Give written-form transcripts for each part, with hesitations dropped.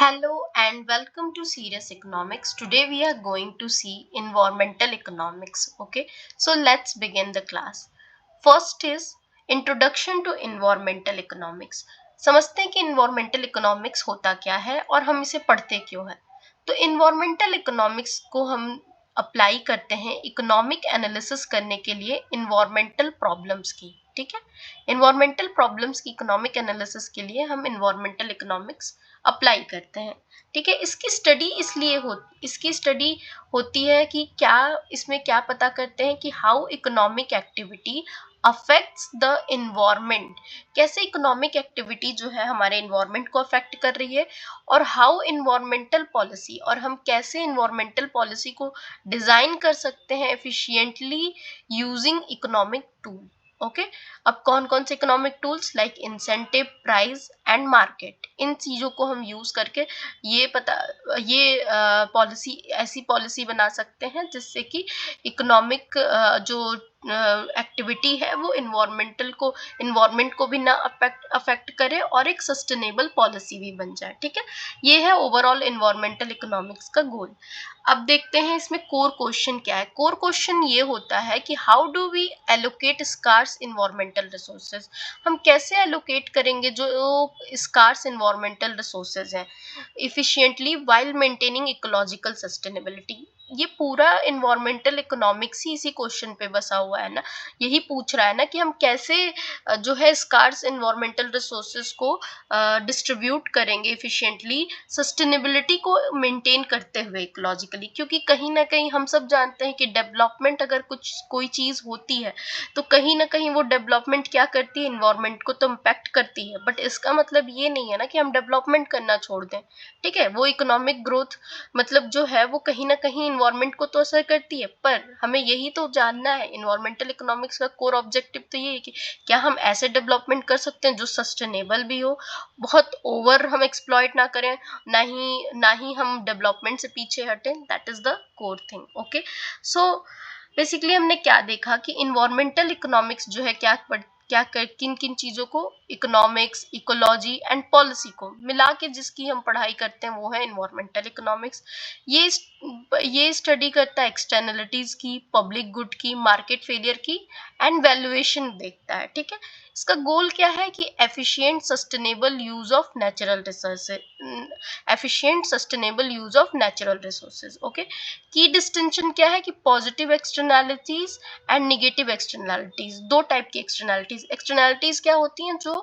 Hello and welcome to Serious Economics. Today we are going to see environmental economics. Okay, so let's begin the class. First is Introduction to Environmental Economics. समझते हैं कि environmental economics होता क्या है और हम इसे पढ़ते क्यों हैं. तो environmental economics को हम अप्लाई करते हैं इकोनॉमिक एनालिसिस करने के लिए environmental problems की. ठीक है, environmental problems की इकोनॉमिक एनालिसिस के लिए हम environmental economics अप्लाई करते हैं. ठीक है, इसकी स्टडी होती है कि क्या इसमें क्या पता करते हैं कि how economic activity affects the environment, कैसे इकोनॉमिक एक्टिविटी जो है हमारे इन्वायरमेंट को अफेक्ट कर रही है, और हाउ इन्वायरमेंटल पॉलिसी, और हम कैसे इन्वायरमेंटल पॉलिसी को डिजाइन कर सकते हैं efficiently using economic tool. Okay, अब कौन कौन से economic tools like incentive, price and market, इन चीज़ों को हम यूज़ करके ये पॉलिसी, ऐसी पॉलिसी बना सकते हैं जिससे कि इकोनॉमिक जो एक्टिविटी है वो इन्वायरमेंट को भी ना अफेक्ट करे और एक सस्टेनेबल पॉलिसी भी बन जाए. ठीक है, ये है ओवरऑल इन्वायरमेंटल इकोनॉमिक्स का गोल. अब देखते हैं इसमें कोर क्वेश्चन क्या है. कोर क्वेश्चन ये होता है कि how do we allocate scarce environmental resources, हम कैसे एलोकेट करेंगे जो स्कार्स इन्वायरमेंटल रिसोर्सेज हैं efficiently while maintaining ecological sustainability. ये पूरा इन्वायरमेंटल इकोनॉमिक्स ही इसी क्वेश्चन पे बसा हुआ है ना, यही पूछ रहा है ना कि हम कैसे जो है स्कार्स इन्वायरमेंटल रिसोर्सेज को डिस्ट्रीब्यूट करेंगे इफिशिएंटली सस्टेनेबिलिटी को मेंटेन करते हुए इकोलॉजिकली. क्योंकि कहीं ना कहीं हम सब जानते हैं कि डेवलपमेंट अगर कोई चीज़ होती है तो कहीं ना कहीं वो डेवलपमेंट क्या करती है, इन्वायरमेंट को तो इम्पैक्ट करती है. बट इसका मतलब ये नहीं है ना कि हम डेवलपमेंट करना छोड़ दें. ठीक है, वो इकोनॉमिक ग्रोथ मतलब जो है वो कहीं ना कहीं इन्वायरमेंट को तो असर करती है, पर हमें यही तो जानना है. इन्वायरमेंटल इकोनॉमिक्स का कोर ऑब्जेक्टिव तो ये है कि क्या हम ऐसे डेवलपमेंट कर सकते हैं जो सस्टेनेबल भी हो, बहुत ओवर हम एक्सप्लॉइट ना करें, ना ही हम डेवलपमेंट से पीछे हटें. That is the core thing. Okay, so basically हमने क्या देखा कि इन्वायरमेंटल इकोनॉमिक्स जो है किन किन चीज़ों को, इकोनॉमिक्स, इकोलॉजी एंड पॉलिसी को मिला के जिसकी हम पढ़ाई करते हैं वो है इन्वायरमेंटल इकोनॉमिक्स. ये स्टडी करता है एक्सटर्नलिटीज की, पब्लिक गुड की, मार्केट फेलियर की एंड वैल्यूएशन देखता है. ठीक है, इसका गोल क्या है कि efficient sustainable use of natural resources. Okay, की डिस्टिंक्शन क्या है कि positive externalities and negative externalities, दो टाइप की एक्सटर्नलिटीज क्या होती हैं, जो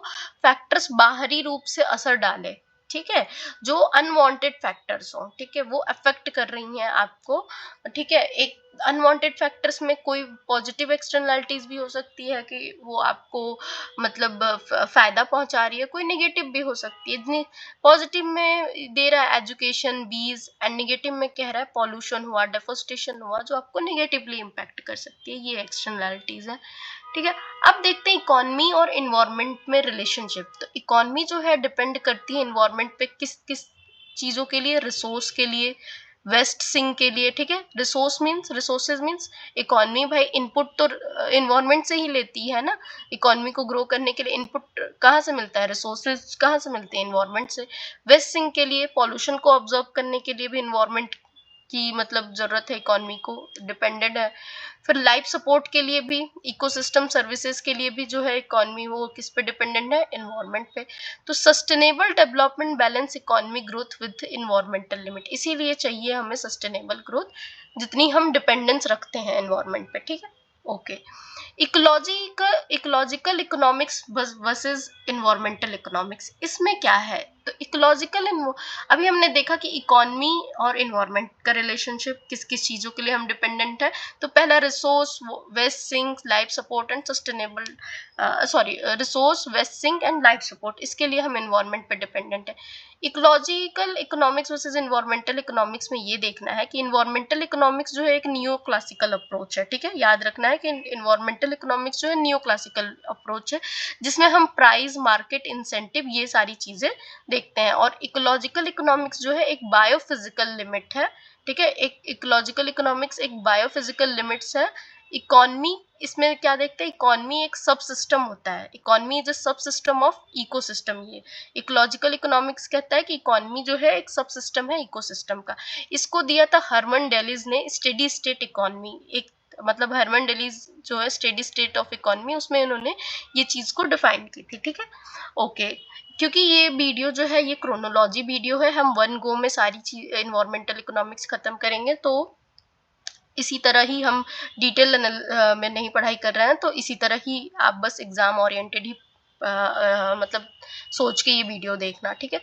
फैक्टर्स बाहरी रूप से असर डाले. ठीक है, जो अनवांटेड फैक्टर्स हो, ठीक है, वो अफेक्ट कर रही हैं आपको. ठीक है, एक अनवांटेड फैक्टर्स में कोई पॉजिटिव एक्सटर्नलिटीज भी हो सकती है कि वो आपको मतलब फायदा पहुंचा रही है, कोई नेगेटिव भी हो सकती है. पॉजिटिव में दे रहा है एजुकेशन, बीज, एंड नेगेटिव में कह रहा है पॉल्यूशन हुआ, डेफोरेस्टेशन हुआ, जो आपको नेगेटिवली इम्पैक्ट कर सकती है. ये एक्सटर्नलिटीज है. ठीक है, अब देखते हैं इकोनॉमी और इन्वायरमेंट में रिलेशनशिप. तो इकोनॉमी जो है डिपेंड करती है इन्वायरमेंट पे किस किस चीज़ों के लिए, रिसोर्स के लिए, वेस्ट सिंक के लिए. ठीक है, रिसोर्सेज मीन्स इकोनॉमी भाई इनपुट तो इन्वायरमेंट से ही लेती है ना. इकोनॉमी को ग्रो करने के लिए इनपुट कहाँ से मिलता है, रिसोर्सेज कहाँ से मिलते हैं, इन्वायरमेंट से. वेस्ट सिंक के लिए, पॉल्यूशन को ऑब्जर्व करने के लिए भी इन्वायरमेंट की मतलब जरूरत है, इकोनॉमी को डिपेंडेंट है. फिर लाइफ सपोर्ट के लिए भी, इकोसिस्टम सर्विसेज के लिए भी जो है इकोनॉमी वो किस पे डिपेंडेंट है, इन्वायरमेंट पे. तो sustainable development balance economic growth with environmental limit, इसीलिए चाहिए हमें सस्टेनेबल ग्रोथ जितनी हम डिपेंडेंस रखते हैं इन्वायरमेंट पे. ठीक है, okay. Ecological economics versus environmental economics, इसमें क्या है. तो अभी हमने देखा कि इकोनॉमी और इन्वायरमेंट का रिलेशनशिप किस किस चीज़ों के लिए हम डिपेंडेंट है. तो पहला resource, waste sink, life support and resource, waste sink and life support, इसके लिए हम इन्वायरमेंट पे डिपेंडेंट है. Ecological economics versus environmental economics में ये देखना है कि इन्वायरमेंटल इकोनॉमिक्स जो है एक न्यू क्लासिकल अप्रोच है. ठीक है, याद रखना है कि इन्वायरमेंटल इकोनॉमिक्स जो है न्यू क्लासिकल अप्रोच है जिसमें हम प्राइस, मार्केट, इंसेंटिव, ये सारी चीजें देखते हैं. और इकोलॉजिकल इकोनॉमिक्स जो है एक बायोफिजिकल लिमिट है. ठीक है, एक इकोलॉजिकल इकोनॉमिक्स एक बायोफिजिकल लिमिट्स है इकोनॉमी, इसमें क्या देखते हैं, इकोनॉमी एक सब सिस्टम होता है, इकोनॉमी इज अ सब सिस्टम ऑफ इकोसिस्टम। ये इकोलॉजिकल इकोनॉमिक्स कहता है कि इकोनॉमी जो है एक सब सिस्टम है इकोसिस्टम का। इसको दिया था हरमन डेलिस ने, स्टेडी स्टेट इकोनॉमी, एक मतलब हरमन डेलिस जो है स्टेडी स्टेट ऑफ इकोनॉमी, उसमें उन्होंने ये चीज को डिफाइन की थी, ठीक है। ओके, क्योंकि ये वीडियो जो है ये क्रोनोलॉजी वीडियो है, हम वन गो में सारी चीज इन्वायरमेंटल इकोनॉमिक्स खत्म करेंगे, तो इसी तरह ही हम डिटेल में नहीं पढ़ाई कर रहे हैं, तो इसी तरह ही आप बस एग्जाम ओरिएंटेड ही मतलब सोच के ये वीडियो देखना, ठीक है।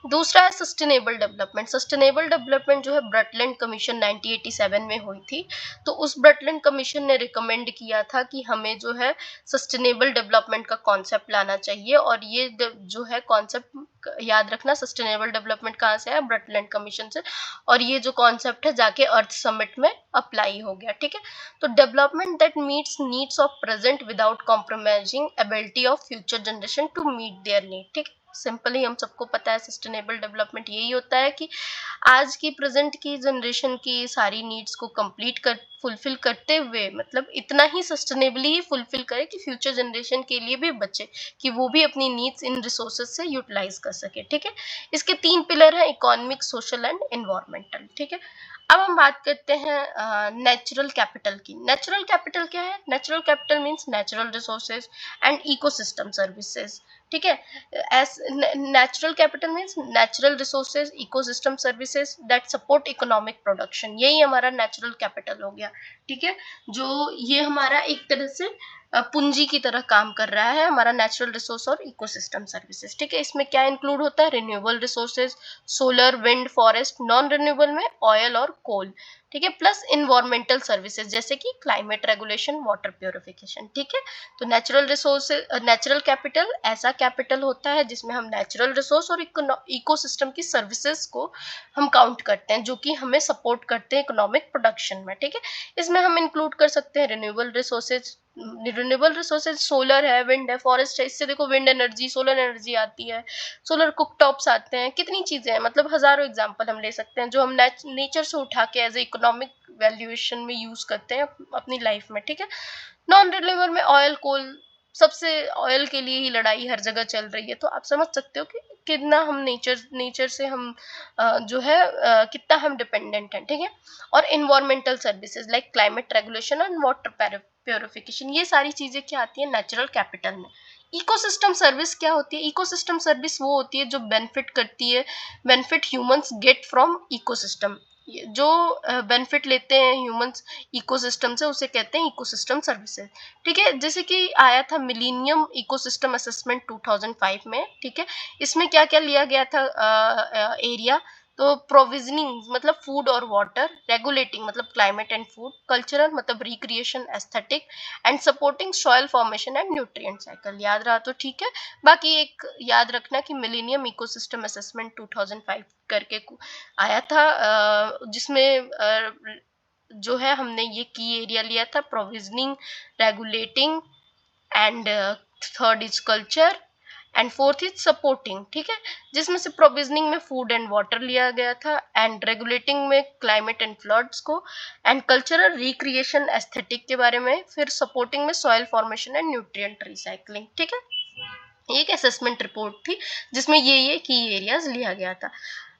दूसरा है सस्टेनेबल डेवलपमेंट। सस्टेनेबल डेवलपमेंट जो है ब्रटलैंड कमीशन 1987 में हुई थी। तो उस ब्रटलैंड कमीशन ने रिकमेंड किया था कि हमें जो है सस्टेनेबल डेवलपमेंट का कॉन्सेप्ट लाना चाहिए, और ये जो है कॉन्सेप्ट याद रखना, सस्टेनेबल डेवलपमेंट कहाँ से है, ब्रटलैंड कमीशन से, और ये जो कॉन्सेप्ट है जाके अर्थ समिट में अप्लाई हो गया, ठीक है। तो development that meets needs of present without compromising ability of future generation to meet their need, ठीक है। सिंपली हम सबको पता है सस्टेनेबल डेवलपमेंट यही होता है कि आज की प्रेजेंट की जनरेशन की सारी नीड्स को कंप्लीट कर फुलफिल करते हुए, मतलब इतना ही सस्टेनेबली ही फुलफिल करे कि फ्यूचर जनरेशन के लिए भी बचे, कि वो भी अपनी नीड्स इन रिसोर्सेज से यूटिलाइज कर सके, ठीक है। इसके 3 पिलर है, इकोनॉमिक, सोशल एंड एनवायरमेंटल, ठीक है। अब हम बात करते हैं नेचुरल कैपिटल की। नेचुरल कैपिटल क्या है? Natural capital means natural resources and ecosystem services, ठीक है। S natural capital means natural resources, ecosystem services that support economic production, यही हमारा नेचुरल कैपिटल हो गया, ठीक है। जो ये हमारा एक तरह से पूंजी की तरह काम कर रहा है, हमारा नेचुरल रिसोर्स और इकोसिस्टम सर्विसेज, ठीक है। इसमें क्या इंक्लूड होता है? Renewable resources, solar, wind, forest, non renewable में ऑयल और कोल, ठीक है, प्लस इन्वायरमेंटल सर्विसेज जैसे कि क्लाइमेट रेगुलेशन, वाटर प्योरिफिकेशन, ठीक है। तो नेचुरल रिसोर्सेज, नेचुरल कैपिटल ऐसा कैपिटल होता है जिसमें हम नेचुरल रिसोर्स और इकोसिस्टम की सर्विसेज को हम काउंट करते हैं, जो कि हमें सपोर्ट करते हैं इकोनॉमिक प्रोडक्शन में, ठीक है। इसमें हम इंक्लूड कर सकते हैं renewable resources, renewable resources solar है, विंड है, फॉरेस्ट है, इससे देखो विंड एनर्जी, सोलर एनर्जी आती है, सोलर कुकटॉप्स आते हैं, कितनी चीजें हैं, मतलब हजारों एग्जांपल हम ले सकते हैं जो हम नेचर से उठा के एज ए इकोनॉमिक वैल्यूएशन में यूज करते हैं अपनी लाइफ में, ठीक है। नॉन रिन्यूएबल में ऑयल, कोल, सबसे ऑयल के लिए ही लड़ाई हर जगह चल रही है, तो आप समझ सकते हो कि कितना हम नेचर से हम जो है कितना हम डिपेंडेंट हैं, ठीक है। और environmental services like climate regulation और वाटर प्योरिफिकेशन, ये सारी चीजें क्या आती है नेचुरल कैपिटल में। इकोसिस्टम सर्विस क्या होती है? इकोसिस्टम सर्विस वो होती है जो बेनिफिट करती है, benefit humans get from ecosystem, जो बेनिफिट लेते हैं ह्यूमंस इकोसिस्टम से, उसे कहते हैं इकोसिस्टम सर्विसेज, ठीक है। जैसे कि आया था मिलीनियम इकोसिस्टम असेसमेंट 2005 में, ठीक है। इसमें क्या क्या लिया गया था एरिया, तो प्रोविजनिंग मतलब फूड और वाटर, रेगुलेटिंग मतलब क्लाइमेट एंड फूड, कल्चरल मतलब recreation, aesthetic and supporting soil formation and nutrient cycle. याद रहा तो ठीक है। बाकी एक याद रखना कि मिलेनियम इकोसिस्टम असेसमेंट 2005 करके आया था, जिसमें जो है हमने ये की एरिया लिया था, provisioning, regulating and third is culture and fourth is supporting, ठीक है। जिसमें से प्रोविजनिंग में फूड एंड वाटर लिया गया था, एंड रेगुलेटिंग में क्लाइमेट एंड फ्लड्स को, एंड कल्चरल रिक्रिएशन एस्थेटिक के बारे में, फिर सपोर्टिंग में soil formation and nutrient recycling, ठीक है। एक असेसमेंट रिपोर्ट थी जिसमें ये की एरियाज लिया गया था।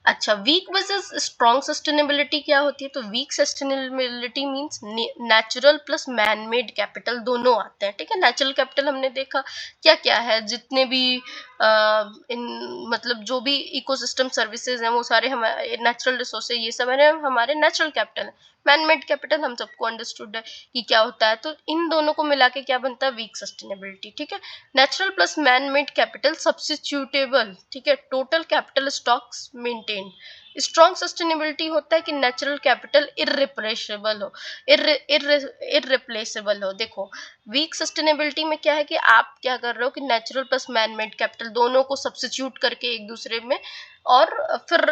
अच्छा, वीक वर्सेस स्ट्रॉन्ग सस्टेनेबिलिटी क्या होती है? तो weak sustainability means natural plus man made capital दोनों आते हैं, ठीक है। नेचुरल कैपिटल हमने देखा क्या क्या है, जितने भी इन मतलब जो भी इकोसिस्टम सर्विसेज हैं वो सारे हमारे नेचुरल रिसोर्सेज, ये सब है हमारे natural capital. Man made capital हम सबको अंडरस्टूड है कि क्या होता है, तो इन दोनों को मिला के क्या बनता है? वीक सस्टेनेबिलिटी, ठीक है। Natural plus man made capital substitutable, ठीक है। Total capital stocks maintain. Strong sustainability होता है कि नेचुरल कैपिटल इररिप्लेसेबल हो, इररिप्लेसेबल हो। देखो वीक सस्टेनेबिलिटी में क्या है कि आप क्या कर रहे हो कि natural plus man made capital दोनों को सब्स्टिट्यूट करके एक दूसरे में, और फिर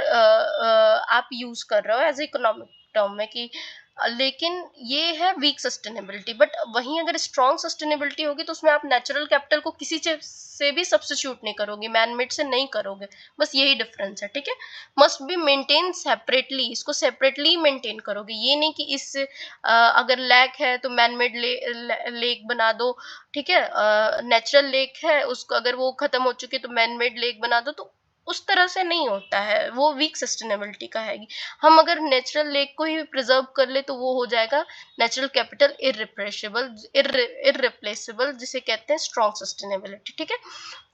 आप यूज कर रहे हो एज इकोनॉमिक टर्म में कि लेकिन ये है वीक सस्टेनेबिलिटी। बट वहीं अगर स्ट्रॉन्ग सस्टेनेबिलिटी होगी तो उसमें आप नेचुरल कैपिटल को किसी चीज से भी सब्स्टिट्यूट नहीं करोगे, मैनमेड से नहीं करोगे, बस यही डिफरेंस है, ठीक है। मस्ट बी मेंटेन सेपरेटली, इसको सेपरेटली मेंटेन करोगे, ये नहीं कि इस अगर लेक है तो मैनमेड लेक बना दो, ठीक है। नेचुरल लेक है, उसको अगर वो खत्म हो चुकी है तो मैनमेड लेक बना दो, तो उस तरह से नहीं होता है, वो वीक सस्टेनेबिलिटी का है। हम अगर नेचुरल लेक को ही प्रिजर्व कर ले तो वो हो जाएगा नेचुरल कैपिटल इररिप्लेसेबल, इररिप्लेसेबल, जिसे कहते हैं स्ट्रॉन्ग सस्टेनेबिलिटी, ठीक है।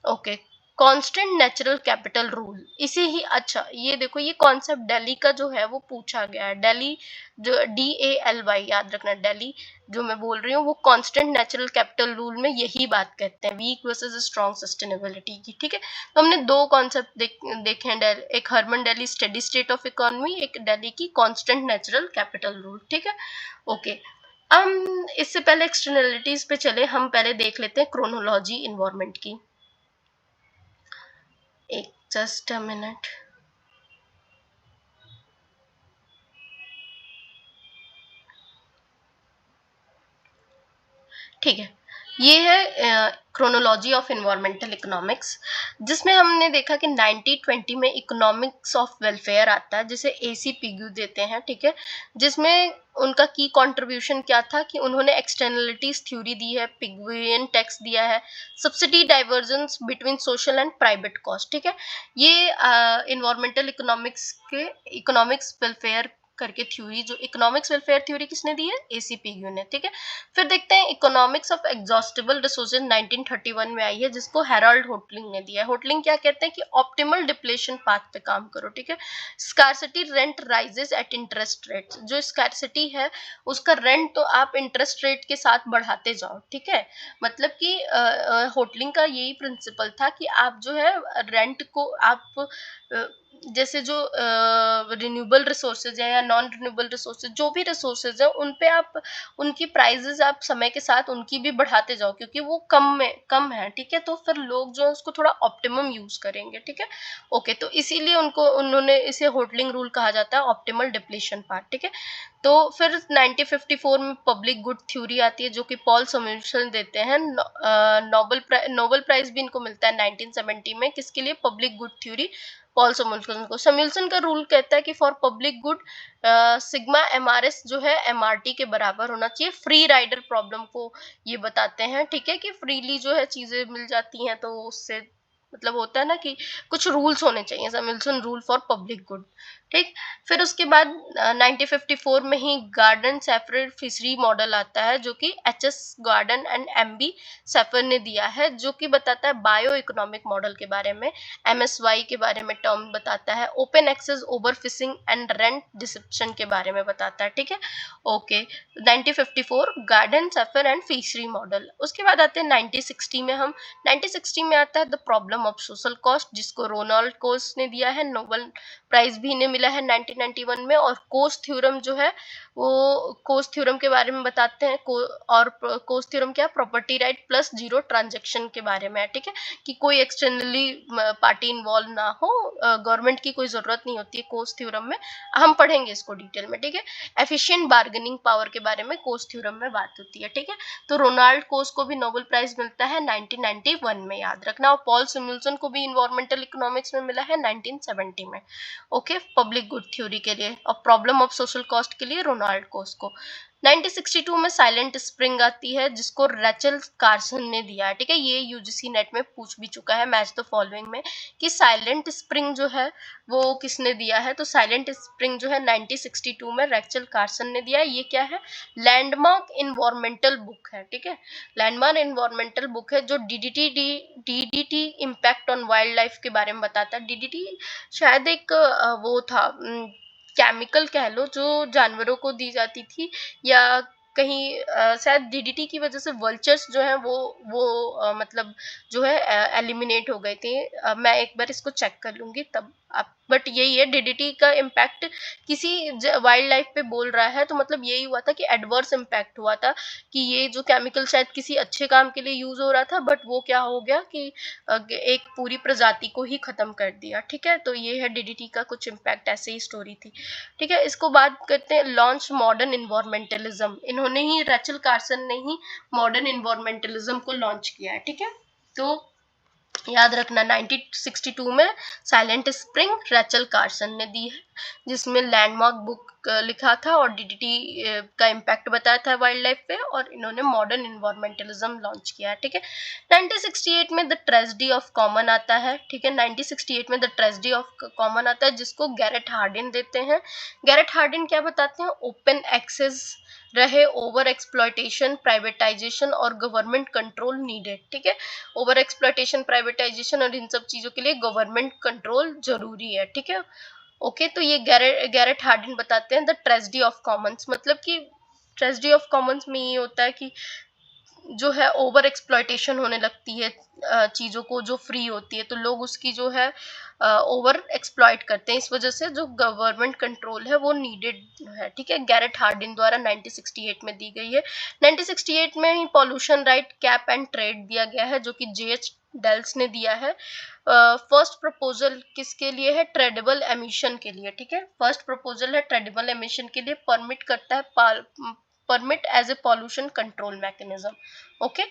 Okay, constant natural capital rule, इसे ही, अच्छा ये देखो, ये कॉन्सेप्ट दिल्ली का जो है वो पूछा गया है। दिल्ली जो DALY, याद रखना, दिल्ली जो मैं बोल रही हूँ वो कांस्टेंट नेचुरल कैपिटल रूल में यही बात कहते हैं, वीक वर्सेस स्ट्रॉन्ग सस्टेनेबिलिटी की, ठीक है। तो हमने दो कॉन्सेप्ट देखे हैं, एक Herman Daly steady state of economy, एक दिल्ली की कांस्टेंट नेचुरल कैपिटल रूल, ठीक है। ओके, हम इससे पहले एक्सटर्नलिटीज पे चले, हम पहले देख लेते हैं क्रोनोलॉजी इन्वायरमेंट की। एक जस्ट अ मिनट, ठीक है। ये है क्रोनोलॉजी ऑफ इन्वायरमेंटल इकोनॉमिक्स, जिसमें हमने देखा कि 1920 में इकोनॉमिक्स ऑफ वेलफेयर आता है, जिसे AC पिग्यू देते हैं, ठीक है। जिसमें उनका की कंट्रीब्यूशन क्या था कि उन्होंने एक्सटर्नलिटीज थ्योरी दी है, पिग्यूयन टैक्स दिया है, subsidy divergence between social and private cost, ठीक है। ये इन्वायरमेंटल इकोनॉमिक्स के इकोनॉमिक्स वेलफेयर करके थ्योरी, जो इकोनॉमिक्स वेलफेयर थ्योरी किसने दी है, AC पिग्यू ने, ठीक है। फिर देखते हैं इकोनॉमिक्स ऑफ एग्जॉस्टिबल रिसोर्सेज 1931 में आई है, जिसको हेराल्ड होटलिंग ने दिया है। होटलिंग क्या कहते हैं कि ऑप्टिमल डिप्लेशन पाथ पे काम करो, ठीक है। Scarcity rent rises at interest rate, जो स्कार्सिटी है उसका रेंट तो आप इंटरेस्ट रेट के साथ बढ़ाते जाओ, ठीक है। मतलब कि होटलिंग का यही प्रिंसिपल था कि आप जो है रेंट को आप जैसे जो रिन्यूएबल रिसोर्सेज है या नॉन रिन्यूएबल रिसोर्सेज, जो भी रिसोर्सेज है उन पे आप उनकी प्राइजेस आप समय के साथ उनकी भी बढ़ाते जाओ, क्योंकि वो कम है, ठीक है। तो फिर लोग जो है उसको थोड़ा ऑप्टिमम यूज करेंगे, ठीक है। ओके, तो इसीलिए उन्होंने इसे होटलिंग रूल कहा जाता है, ऑप्टिमल डिप्लेशन पार्ट, ठीक है। तो फिर 1954 में पब्लिक गुड थ्योरी आती है, जो कि पॉल सम्यूल्सन देते हैं। नोबेल प्राइज भी इनको मिलता है 1970 में, किसके लिए, पब्लिक गुड थ्योरी, पॉल सम्यूल्सन को। सम्यूल्सन का रूल कहता है कि for public good sigma MRS जो है MRT के बराबर होना चाहिए। फ्री राइडर प्रॉब्लम को ये बताते हैं, ठीक है, कि फ्रीली जो है चीजें मिल जाती हैं, तो उससे मतलब होता है ना कि कुछ रूल्स होने चाहिए, Samuelson rule for public good, ठीक। फिर उसके बाद 1954 में ही गार्डन सेफर फिशरी मॉडल आता है, जो कि HS garden and MB safer ने दिया है, जो कि बताता है बायो इकोनॉमिक मॉडल के बारे में, MSY के बारे में टर्म बताता है, open access over fishing and rent deception के बारे में बताता है, ठीक है। Okay, 1954 Gordon Schaefer and fishery model. उसके बाद आते हैं 1960 में, हम 1960 में आता है the problem of social cost, जिसको रोनाल्ड कोस ने दिया है, नोबेल प्राइज भी इन्हें मिला है 1991 में। और कोस थ्योरम जो है वो कोस थ्योरम के बारे में बताते हैं, और कोस थ्योरम क्या, property right plus zero transaction के बारे में है, ठीक है, कि कोई एक्सटर्नली पार्टी इन्वॉल्व ना हो, गवर्नमेंट की कोई जरूरत नहीं होती है कोस थ्योरम में, हम पढ़ेंगे इसको डिटेल में, ठीक है। एफिशिएंट बार्गेनिंग पावर के बारे में कोस थ्योरम में बात होती है, ठीक है। तो रोनाल्ड कोस को भी नोबेल प्राइज मिलता है 1991 में, याद रखना। और पॉल सैमुअल्सन को भी इन्वायरमेंटल इकोनॉमिक्स में मिला है 1970 में, ओके, पब्लिक गुड थ्योरी के लिए। और प्रॉब्लम ऑफ सोशल कॉस्ट के लिए रोनाल्ड कोस को। 1962 में साइलेंट स्प्रिंग आती है, जिसको रैचल कार्सन ने दिया है, ठीक है। ये UGC नेट में पूछ भी चुका है, मैच द फॉलोइंग में, कि साइलेंट स्प्रिंग जो है वो किसने दिया है। तो साइलेंट स्प्रिंग जो है 1962 में रैचल कार्सन ने दिया है। ये क्या है, लैंडमार्क इन्वायरमेंटल बुक है, ठीक है। लैंडमार्क इन्वायरमेंटल बुक है, जो DDT impact on wild life के बारे में बताता है। DDT शायद एक वो था, केमिकल कह लो, जो जानवरों को दी जाती थी, या कहीं शायद डीडीटी की वजह से वल्चर्स जो है वो मतलब जो है एलिमिनेट हो गए थे। मैं एक बार इसको चेक कर लूंगी तब आप, बट यही है डीडीटी का इम्पैक्ट किसी वाइल्ड लाइफ पे बोल रहा है तो मतलब यही हुआ था कि एडवर्स इम्पैक्ट हुआ था कि ये जो केमिकल शायद किसी अच्छे काम के लिए यूज हो रहा था, बट वो क्या हो गया कि एक पूरी प्रजाति को ही खत्म कर दिया। ठीक है, तो ये है डीडीटी का कुछ इम्पैक्ट, ऐसे ही स्टोरी थी। ठीक है, इसको बात करते हैं लॉन्च मॉडर्न इन्वायरमेंटलिज्म। इन्होंने ही, रेचल कार्सन ने ही मॉडर्न इन्वायरमेंटलिज्म को लॉन्च किया है। ठीक है, तो याद रखना 1962 में साइलेंट स्प्रिंग रेचल कार्सन ने दी है, जिसमें लैंडमार्क बुक लिखा था और डीडीटी का इम्पैक्ट बताया था वाइल्ड लाइफ पे, और इन्होंने मॉडर्न इन्वायरमेंटलिज्म लॉन्च किया है। ठीक है, 1968 में द ट्रेजेडी ऑफ कॉमन आता है। ठीक है, 1968 में द ट्रेजेडी ऑफ कॉमन आता है, जिसको गैरेट हार्डिन देते हैं। गैरेट हार्डिन क्या बताते हैं? ओपन एक्सेस रहे, ओवर एक्सप्लॉयटेशन, प्राइवेटाइजेशन और गवर्नमेंट कंट्रोल नीडेड। ठीक है, ओवर एक्सप्लॉयटेशन, प्राइवेटाइजेशन और इन सब चीजों के लिए गवर्नमेंट कंट्रोल जरूरी है। ठीक है, ओके, तो ये गैरेट हार्डिन बताते हैं द ट्रेजेडी ऑफ कॉमन्स। मतलब कि ट्रेजेडी ऑफ कॉमन्स में ये होता है कि जो है ओवर एक्सप्लॉयटेशन होने लगती है चीजों को जो फ्री होती है, तो लोग उसकी जो है ओवर एक्सप्लॉइट करते हैं, इस वजह से जो गवर्नमेंट कंट्रोल है वो नीडेड है। ठीक है, गैरेट हार्डिन द्वारा 1968 में दी गई है। 1968 में ही pollution right cap and trade दिया गया है, जो कि जेएच डेल्स ने दिया है। फर्स्ट प्रपोजल किसके लिए है? ट्रेडेबल एमिशन के लिए। ठीक है, फर्स्ट प्रपोजल है ट्रेडेबल एमिशन के लिए, परमिट करता है, permit as a pollution control mechanism. Okay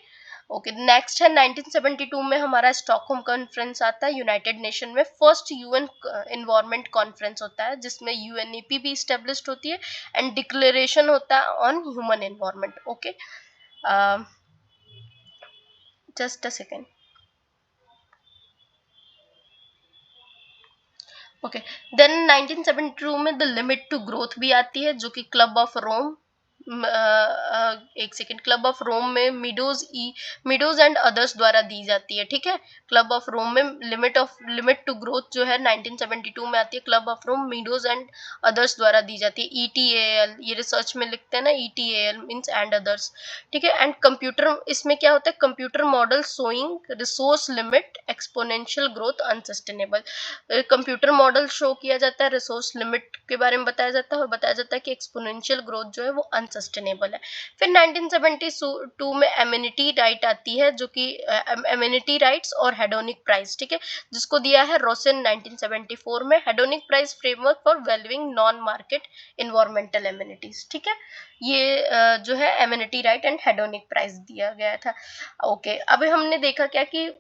okay, next है 1972 में हमारा स्टॉकहोम कॉन्फ्रेंस आता है, यूनाइटेड नेशन में फर्स्ट यूएन एनवायरनमेंट कॉन्फ्रेंस होता है, जिसमें यूएनईपी भी स्टेब्लिश्ड होती है एंड डिक्लेरेशन होता है on human environment. Okay, just a second. Okay, then 1972 में द लिमिट टू ग्रोथ भी आती है, जो कि क्लब ऑफ रोम, एक सेकेंड, क्लब ऑफ रोम में मीडोज एंड अदर्स द्वारा दी जाती है। ठीक है, क्लब ऑफ रोम में लिमिट टू ग्रोथ जो है 1972 में आती है, Club of Rome, Meadows and others द्वारा दी जाती है, ईटीएएल, ये रिसर्च में लिखते हैं ना, ईटीएएल मींस एंड अदर्स। ठीक है, एंड कंप्यूटर, इसमें क्या होता है? Computer model showing resource limit, exponential growth, unsustainable. Computer model show किया जाता है, रिसोर्स लिमिट के बारे में बताया जाता है, और बताया जाता है कि एक्सपोनेंशियल ग्रोथ जो है वो अनसस्टेनेबल है। फिर 1972 में एमिनिटी राइट आती है, जो कि एमिनिटी राइट्स और हेडोनिक प्राइज। ठीक है, जिसको दिया है रोसेन 1974 में, hedonic price framework for valuing non market environmental amenities. ठीक है, ये जो है amenity right and hedonic price दिया गया था। ओके, अभी हमने देखा क्या कि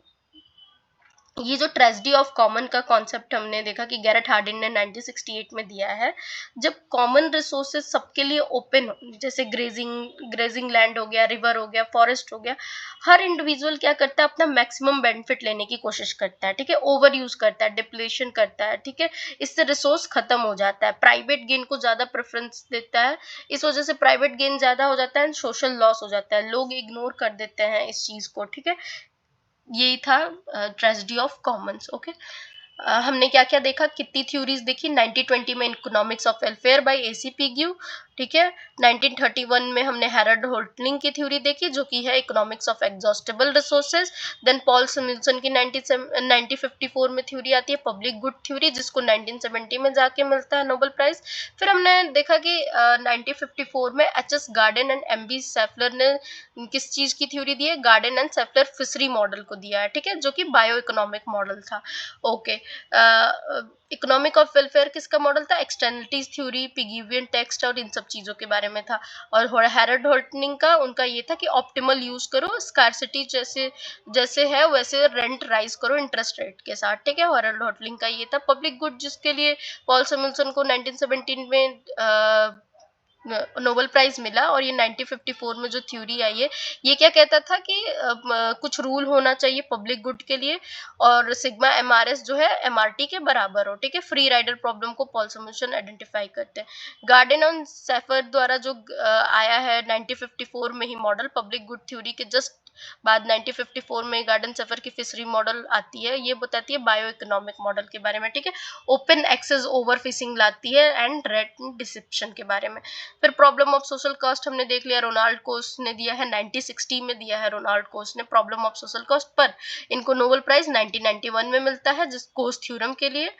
ये जो ट्रेजेडी ऑफ कॉमन का कॉन्सेप्ट हमने देखा कि गैरेट हार्डिन ने 1968 में दिया है। जब कॉमन रिसोर्सेज सबके लिए ओपन हो, जैसे ग्रेजिंग लैंड हो गया, रिवर हो गया, फॉरेस्ट हो गया, हर इंडिविजुअल क्या करता है? अपना मैक्सिमम बेनिफिट लेने की कोशिश करता है। ठीक है, ओवर यूज करता है, डिप्लेशन करता है। ठीक है, इससे रिसोर्स खत्म हो जाता है, प्राइवेट गेन को ज्यादा प्रेफरेंस देता है, इस वजह से प्राइवेट गेन ज्यादा हो जाता है एंड सोशल लॉस हो जाता है, लोग इग्नोर कर देते हैं इस चीज को। ठीक है, यही था ट्रेजेडी ऑफ कॉमन्स। ओके, हमने क्या क्या देखा, कितनी थ्योरीज देखी। 1920 में economics of welfare by A पिग्यू। ठीक है, 1931 में हमने हैरोल्ड होल्टलिंग की थ्योरी देखी, जो कि है economics of exhaustible resources. Then Paul Samuelson की 1954 में थ्योरी आती है, पब्लिक गुड थ्योरी, जिसको 1970 में जाके मिलता है नोबेल प्राइज। फिर हमने देखा कि 1954 में एच.एस. Garden and MB. सेफलर ने किस चीज की थ्योरी दी है? गार्डन एंड सेफलर फिशरी मॉडल को दिया है। ठीक है, जो कि बायो इकोनॉमिक मॉडल था। ओके, इकोनॉमिक ऑफ वेलफेयर किसका मॉडल था? एक्सटर्नलिटीज थ्योरी, पिगीवियन टेक्स्ट और इन सब चीजों के बारे में था। और हैरोल्ड होल्टनिंग का, उनका ये था कि ऑप्टिमल यूज करो, स्कार्सिटी जैसे जैसे है वैसे रेंट राइज करो इंटरेस्ट रेट के साथ। ठीक है, हैरोल्ड होल्टनिंग का ये था। पब्लिक गुड, जिसके लिए पॉल सैमुअल्सन को 1917 में नोबेल प्राइज मिला, और ये 1954 में जो थ्योरी आई है, ये क्या कहता था कि कुछ रूल होना चाहिए पब्लिक गुड के लिए, और सिग्मा एमआरएस जो है एमआरटी के बराबर हो। ठीक है, फ्री राइडर प्रॉब्लम को पॉल सैमुअल्सन आइडेंटिफाई करते हैं। गार्डन और सेफर द्वारा जो आया है 1954 में ही मॉडल, पब्लिक गुड थ्योरी के जस्ट बाद 1954 में गार्डन सफर की फिशरी मॉडल आती है, ये बताती है बायो इकोनॉमिक मॉडल के बारे में, ठीक है। ओपन एक्सेस ओवर फिशिंग लाती है एंड रेट डिसेप्शन के बारे में। फिर प्रॉब्लम ऑफ सोशल कॉस्ट हमने देख लिया, रोनाल्ड कोस्ट ने दिया है 1960 में दिया है रोनाल्ड कोस्ट ने problem of social cost per. इनको नोबेल प्राइज 1991 में मिलता है जिस कोस्ट थ्योरम के लिए।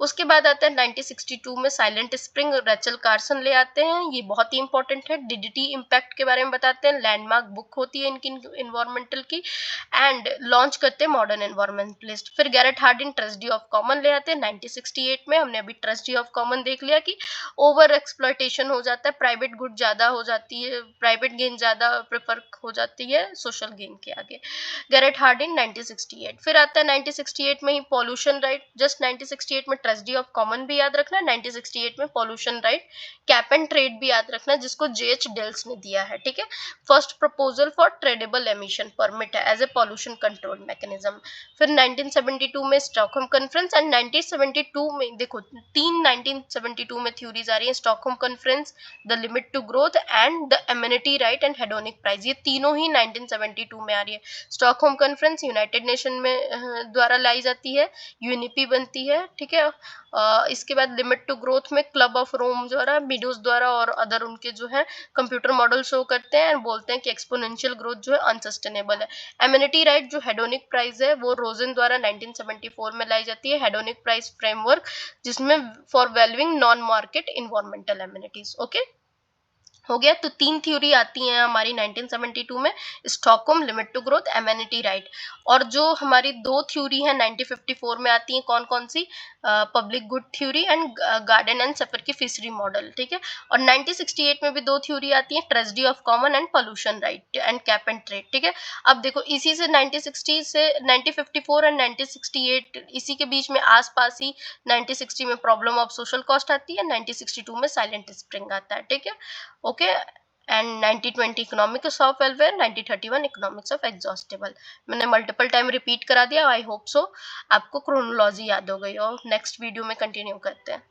उसके बाद आता है 1962 में साइलेंट स्प्रिंग, रेचल कार्सन ले आते हैं, ये बहुत ही इंपॉर्टेंट है। डीडीटी इम्पैक्ट के बारे में बताते हैं, लैंडमार्क बुक होती है इनकी इन्वायरमेंटल की, एंड लॉन्च करते हैं मॉडर्न एनवायरमेंटलिस्ट। फिर Garrett Hardin tragedy of common ले आते हैं 1968 में। हमने अभी ट्रेजेडी ऑफ कॉमन देख लिया कि ओवर एक्सप्लॉयटेशन हो जाता है, प्राइवेट गुड ज्यादा हो जाती है, प्राइवेट गेन ज्यादा प्रेफर हो जाती है सोशल गेन के आगे। Garrett Hardin 1968। फिर आता है 1968 में ही पॉल्यूशन राइट, जस्ट 1968 में ट्रेजेडी ऑफ कॉमन भी याद रखना, 1968 में pollution right, cap and trade भी याद रखना जिसको जेएच डेल्स ने दिया है, ठीक है। First proposal for tradeable emission permit है as a pollution control mechanism. फिर 1972 में स्टॉकहोम कॉन्फ्रेंस, एंड 1972 में देखो 1972 में थ्योरीज आ रही है, Stockholm conference, the limit to growth and the amenity right and hedonic price, ये तीनों ही 1972 में आ रही है। स्टॉकहोम कॉन्फ्रेंस यूनाइटेड नेशन में द्वारा लाई जाती है, यूएनईपी बनती है, ठीक है। इसके बाद लिमिट टू ग्रोथ में क्लब ऑफ रोम द्वारा, मीडोज द्वारा और अदर उनके जो है कंप्यूटर मॉडल शो करते हैं, बोलते हैं कि एक्सपोनेंशियल ग्रोथ जो है अनसस्टेनेबल है। एमिनिटी राइट जो हेडोनिक प्राइस है वो रोजन द्वारा 1974 में लाई जाती है, हेडोनिक प्राइस फ्रेमवर्क, जिसमें for valuing non market environmental amenities. Okay, हो गया। तो तीन थ्योरी आती हैं हमारी 1972 में, Stockholm, limit to growth, amenity right. और जो हमारी दो थ्योरी है 1954 में आती हैं, कौन कौन सी, public good theory and Gordon and Schaefer की फिशरी मॉडल, ठीक है। और 1968 में भी दो थ्योरी आती है, tragedy of common and pollution right and cap and trade, ठीक है। अब देखो इसी से 1960 से 1954 एंड 1968 इसी के बीच में आसपास ही 1960 में प्रॉब्लम ऑफ सोशल कॉस्ट आती है, 1962 में साइलेंट स्प्रिंग आता है, ठीक है। Okay, and 1920 economics of welfare, 1931 economics of exhaustible. मैंने मल्टीपल टाइम रिपीट करा दिया, आई होप सो आपको क्रोनोलॉजी याद हो गई, और नेक्स्ट वीडियो में कंटिन्यू करते हैं।